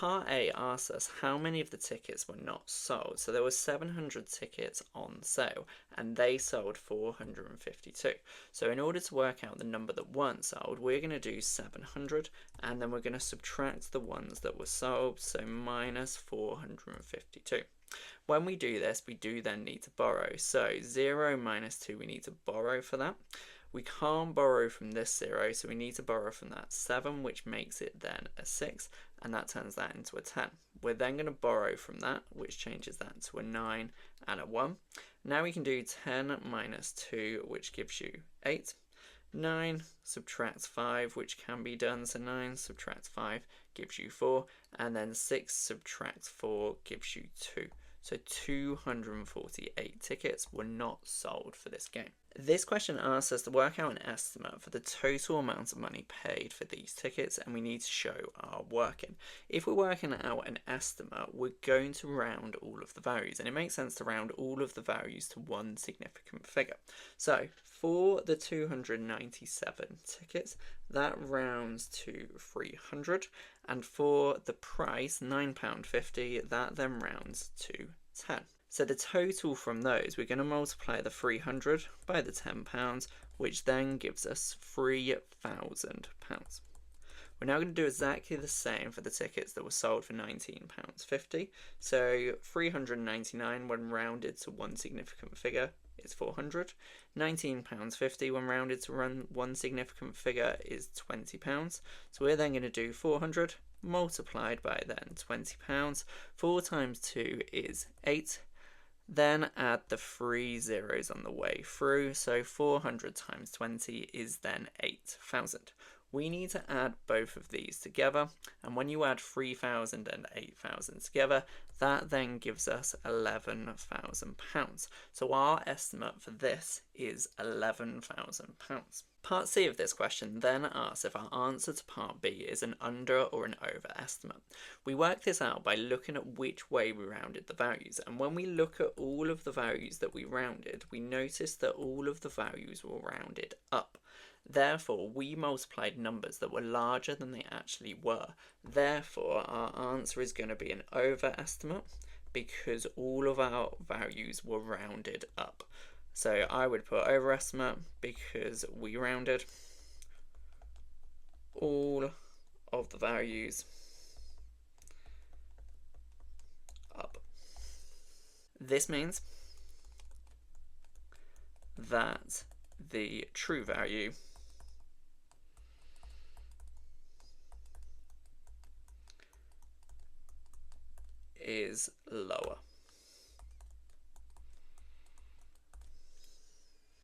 Part A asks us how many of the tickets were not sold. So there were 700 tickets on sale and they sold 452. So in order to work out the number that weren't sold, we're going to do 700 and then we're going to subtract the ones that were sold, so minus 452. When we do this, we do then need to borrow. So 0 minus 2, we need to borrow for that. We can't borrow from this 0, so we need to borrow from that 7, which makes it then a 6, and that turns that into a 10. We're then going to borrow from that, which changes that to a 9 and a 1. Now we can do 10 minus 2, which gives you 8. 9 subtracts 5, which can be done, so 9 subtracts 5 gives you 4, and then 6 subtracts 4 gives you 2. So 248 tickets were not sold for this game. This question asks us to work out an estimate for the total amount of money paid for these tickets, and we need to show our working. If we're working out an estimate, we're going to round all of the values, and it makes sense to round all of the values to one significant figure. So for the 297 tickets, that rounds to 300, and for the price, £9.50, that then rounds to 10. So the total from those, we're going to multiply the 300 by the £10, which then gives us £3,000. We're now going to do exactly the same for the tickets that were sold for £19.50. So 399 when rounded to one significant figure is 400. £19.50 when rounded to one significant figure is £20. So we're then going to do 400 multiplied by then £20. 4 times 2 is 8. Then add the 3 zeros on the way through, so 400 times 20 is then 8,000. We need to add both of these together, and when you add 3,000 and 8,000 together, that then gives us £11,000. So our estimate for this is £11,000. Part C of this question then asks if our answer to part B is an under or an over estimate. We work this out by looking at which way we rounded the values, and when we look at all of the values that we rounded, we notice that all of the values were rounded up. Therefore, we multiplied numbers that were larger than they actually were. Therefore, our answer is going to be an overestimate because all of our values were rounded up. So I would put overestimate because we rounded all of the values up. This means that the true value is lower.